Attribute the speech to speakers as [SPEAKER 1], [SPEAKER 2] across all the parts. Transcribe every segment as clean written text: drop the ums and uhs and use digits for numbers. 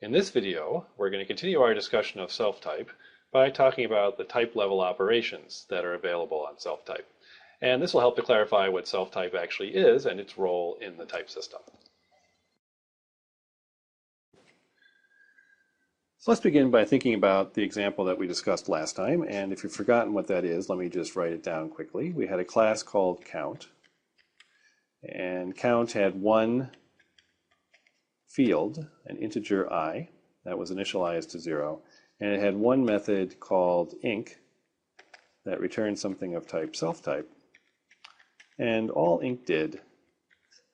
[SPEAKER 1] In this video, we're going to continue our discussion of self-type by talking about the type-level operations that are available on self-type. And this will help to clarify what self-type actually is and its role in the type system. So let's begin by thinking about the example that we discussed last time. And if you've forgotten what that is, let me just write it down quickly. We had a class called count. And count had one field, an integer I, that was initialized to 0, and it had one method called inc that returned something of type self-type. And all inc did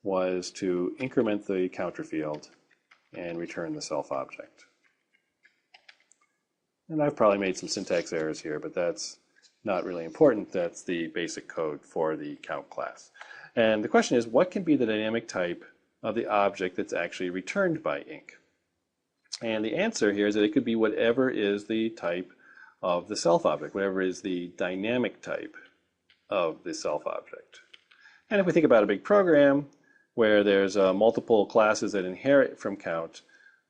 [SPEAKER 1] was to increment the counter field and return the self object. And I've probably made some syntax errors here, but that's not really important. That's the basic code for the count class. And the question is, what can be the dynamic type of the object that's actually returned by inc? And the answer here is that it could be whatever is the type of the self object, whatever is the dynamic type of the self object. And if we think about a big program where there's multiple classes that inherit from count,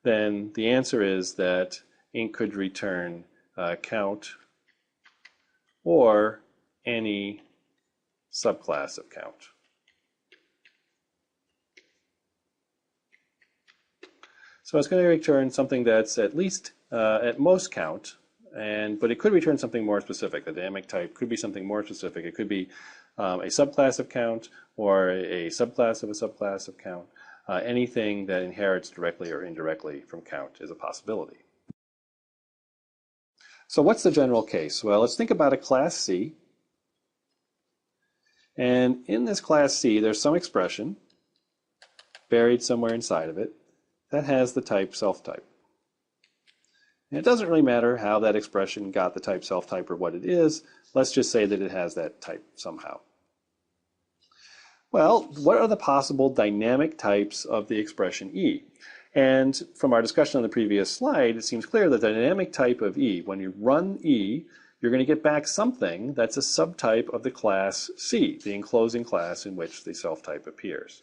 [SPEAKER 1] then the answer is that inc could return count or any subclass of count. So it's going to return something that's at least, at most count, but it could return something more specific. The dynamic type could be something more specific. It could be a subclass of count or a subclass of a subclass of count. Anything that inherits directly or indirectly from count is a possibility. So what's the general case? Well, let's think about a class C. And in this class C, there's some expression buried somewhere inside of it that has the type self-type. And it doesn't really matter how that expression got the type self-type or what it is. Let's just say that it has that type somehow. Well, what are the possible dynamic types of the expression E? And from our discussion on the previous slide, it seems clear that the dynamic type of E, when you run E, you're going to get back something that's a subtype of the class C, the enclosing class in which the self-type appears.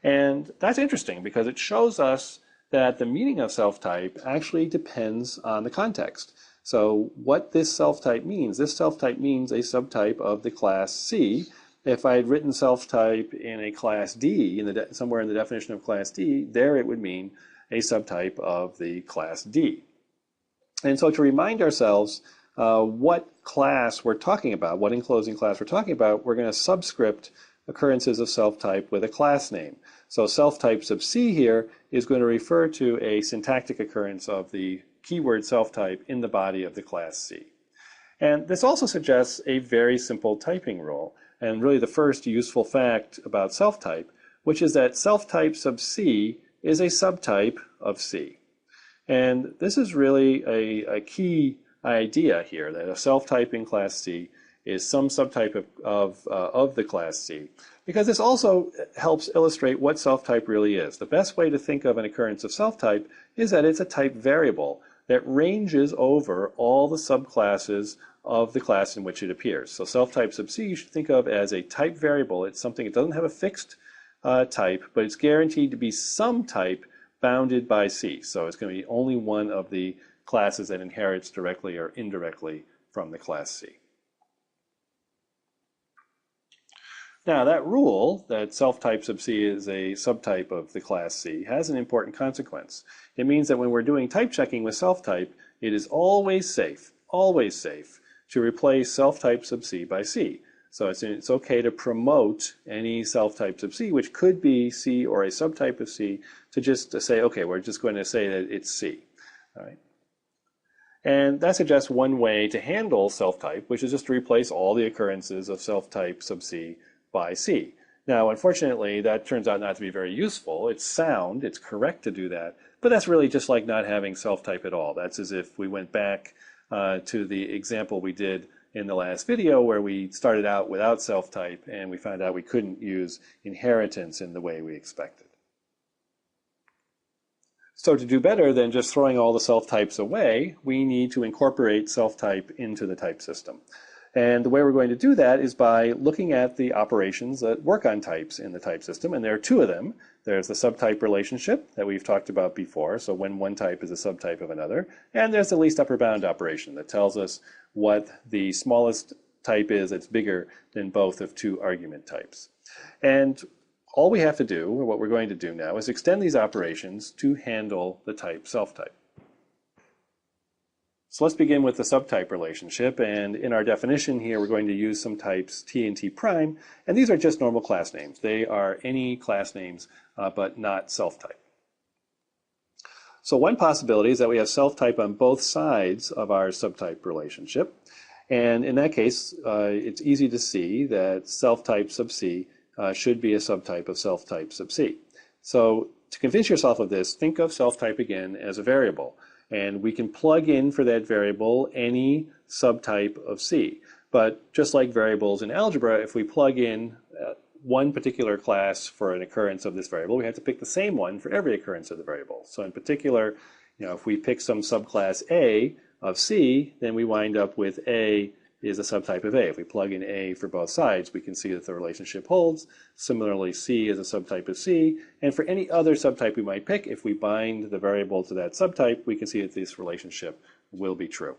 [SPEAKER 1] And that's interesting because it shows us that the meaning of self-type actually depends on the context. So what this self-type means a subtype of the class C. If I had written self-type in a class D, somewhere in the definition of class D, there it would mean a subtype of the class D. And so to remind ourselves what class we're talking about, what enclosing class we're talking about, we're going to subscript occurrences of self-type with a class name. So self-type sub C here is going to refer to a syntactic occurrence of the keyword self-type in the body of the class C. And this also suggests a very simple typing rule, and really the first useful fact about self-type, which is that self-type sub C is a subtype of C. And this is really a key idea here, that a self-type in class C is some subtype of the class C, because this also helps illustrate what self-type really is. The best way to think of an occurrence of self-type is that it's a type variable that ranges over all the subclasses of the class in which it appears. So self-type sub C you should think of as a type variable. It's something, it doesn't have a fixed type, but it's guaranteed to be some type bounded by C. So it's going to be only one of the classes that inherits directly or indirectly from the class C. Now that rule, that self-type sub C is a subtype of the class C, has an important consequence. It means that when we're doing type checking with self-type, it is always safe to replace self-type sub C by C. So it's okay to promote any self-type sub C, which could be C or a subtype of C, to say, okay, we're just going to say that it's C. All right. And that suggests one way to handle self-type, which is just to replace all the occurrences of self-type sub C by C. Now, unfortunately, that turns out not to be very useful. It's sound, it's correct to do that, but that's really just like not having self-type at all. That's as if we went back to the example we did in the last video where we started out without self-type and we found out we couldn't use inheritance in the way we expected. So to do better than just throwing all the self-types away, we need to incorporate self-type into the type system. And the way we're going to do that is by looking at the operations that work on types in the type system, and there are two of them. There's the subtype relationship that we've talked about before, so when one type is a subtype of another, and there's the least upper bound operation that tells us what the smallest type is that's bigger than both of two argument types. And all we have to do, or what we're going to do now, is extend these operations to handle the type self-type. So let's begin with the subtype relationship, and in our definition here we're going to use some types t and t prime, and these are just normal class names. They are any class names but not self-type. So one possibility is that we have self-type on both sides of our subtype relationship, and in that case it's easy to see that self-type sub c should be a subtype of self-type sub c. So to convince yourself of this, think of self-type again as a variable. And we can plug in for that variable any subtype of C. But just like variables in algebra, if we plug in one particular class for an occurrence of this variable, we have to pick the same one for every occurrence of the variable. So in particular, if we pick some subclass A of C, then we wind up with A is a subtype of A. If we plug in A for both sides, we can see that the relationship holds. Similarly, C is a subtype of C. And for any other subtype we might pick, if we bind the variable to that subtype, we can see that this relationship will be true.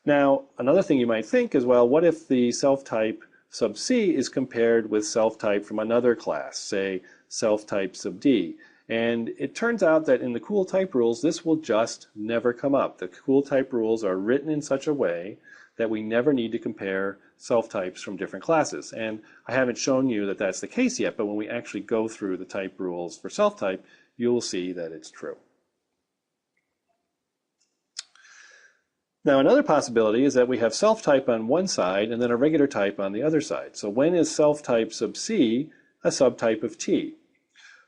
[SPEAKER 1] Now, another thing you might think is, well, what if the self-type sub C is compared with self-type from another class, say self-type sub D? And it turns out that in the cool type rules, this will just never come up. The cool type rules are written in such a way that we never need to compare self-types from different classes. And I haven't shown you that that's the case yet, but when we actually go through the type rules for self-type, you'll see that it's true. Now, another possibility is that we have self-type on one side and then a regular type on the other side. So when is self-type sub C a subtype of T?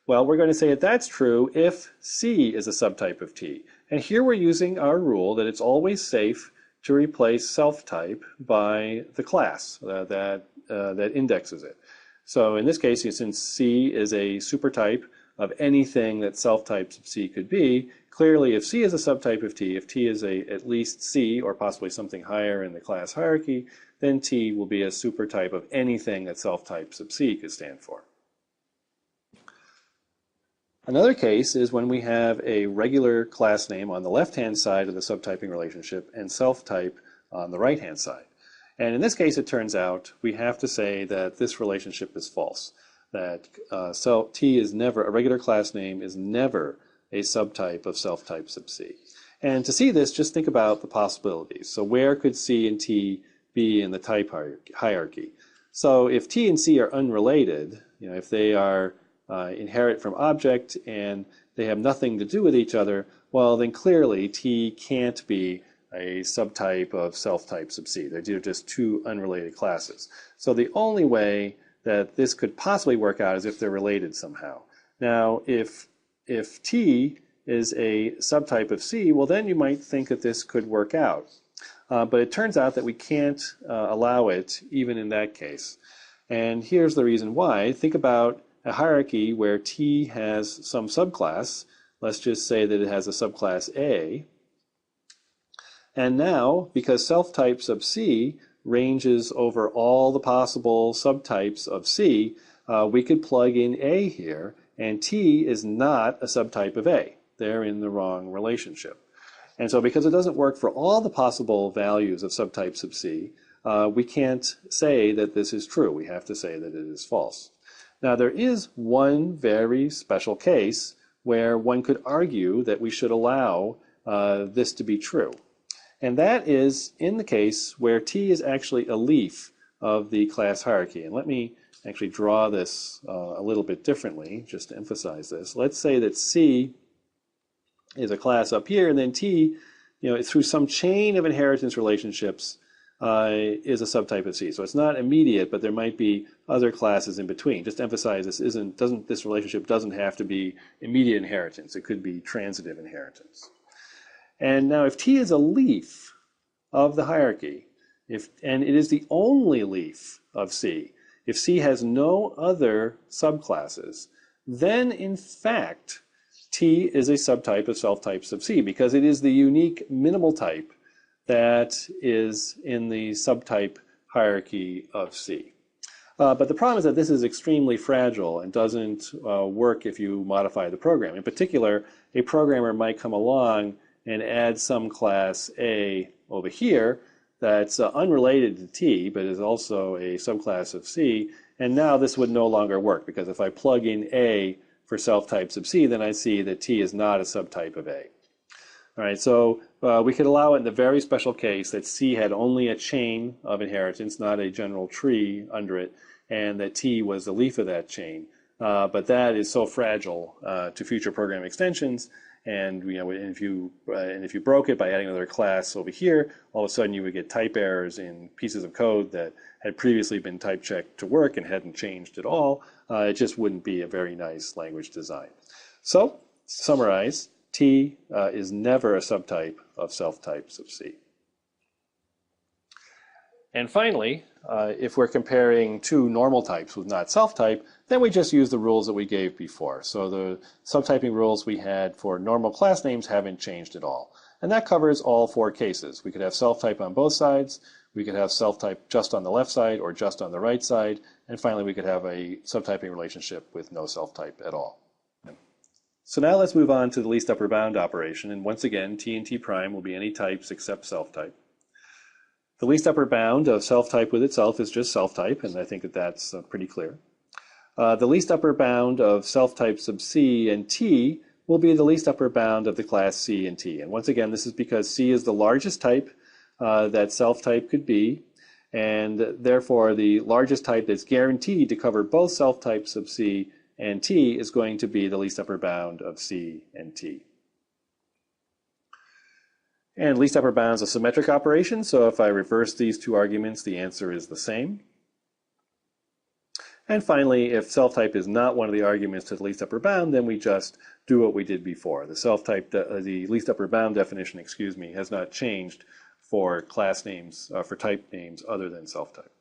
[SPEAKER 1] Well, we're going to say that that's true if C is a subtype of T. And here we're using our rule that it's always safe to replace self-type by the class that indexes it. So in this case, since C is a supertype of anything that self-type sub C could be, clearly if C is a subtype of T, if T is at least C or possibly something higher in the class hierarchy, then T will be a supertype of anything that self-type sub C could stand for. Another case is when we have a regular class name on the left-hand side of the subtyping relationship and self-type on the right-hand side. And in this case, it turns out we have to say that this relationship is false, that T is never, a regular class name is never a subtype of self-type sub C. And to see this, just think about the possibilities. So where could C and T be in the type hierarchy? So if T and C are unrelated, if they are inherit from object and they have nothing to do with each other, well then clearly T can't be a subtype of self-type sub C. They're just two unrelated classes. So the only way that this could possibly work out is if they're related somehow. Now if T is a subtype of C, well then you might think that this could work out. But it turns out that we can't allow it even in that case. And here's the reason why. Think about a hierarchy where T has some subclass. Let's just say that it has a subclass A. And now, because self-type sub C ranges over all the possible subtypes of C, we could plug in A here, and T is not a subtype of A. They're in the wrong relationship. And so because it doesn't work for all the possible values of subtype sub C, we can't say that this is true. We have to say that it is false. Now there is one very special case where one could argue that we should allow this to be true. And that is in the case where T is actually a leaf of the class hierarchy. And let me actually draw this a little bit differently just to emphasize this. Let's say that C is a class up here, and then T, through some chain of inheritance relationships, is a subtype of C. So it's not immediate, but there might be other classes in between. Just to emphasize, this relationship doesn't have to be immediate inheritance. It could be transitive inheritance. And now if T is a leaf of the hierarchy, and it is the only leaf of C, if C has no other subclasses, then in fact T is a subtype of self-type sub C, because it is the unique minimal type that is in the subtype hierarchy of C. But the problem is that this is extremely fragile and doesn't work if you modify the program. In particular, a programmer might come along and add some class A over here that's unrelated to T, but is also a subclass of C. And now this would no longer work, because if I plug in A for self-type sub C, then I see that T is not a subtype of A. All right, so we could allow it in the very special case that C had only a chain of inheritance, not a general tree under it, and that T was the leaf of that chain. But that is so fragile to future program extensions. And if you broke it by adding another class over here, all of a sudden you would get type errors in pieces of code that had previously been type checked to work and hadn't changed at all. It just wouldn't be a very nice language design. So, to summarize, T is never a subtype of self-types of C. And finally, if we're comparing two normal types with not self-type, then we just use the rules that we gave before. So the subtyping rules we had for normal class names haven't changed at all. And that covers all four cases. We could have self-type on both sides, we could have self-type just on the left side or just on the right side, and finally we could have a subtyping relationship with no self-type at all. So now let's move on to the least upper bound operation, and once again T and T prime will be any types except self-type. The least upper bound of self-type with itself is just self-type, and I think that that's pretty clear. The least upper bound of self-type sub C and T will be the least upper bound of the class C and T. And once again, this is because C is the largest type that self-type could be, and therefore the largest type that's guaranteed to cover both self-type sub C and T is going to be the least upper bound of C and T. And least upper bound is a symmetric operation, so if I reverse these two arguments, the answer is the same. And finally, if self-type is not one of the arguments to the least upper bound, then we just do what we did before. The self-type, the least upper bound definition, has not changed for class names, for type names other than self-type.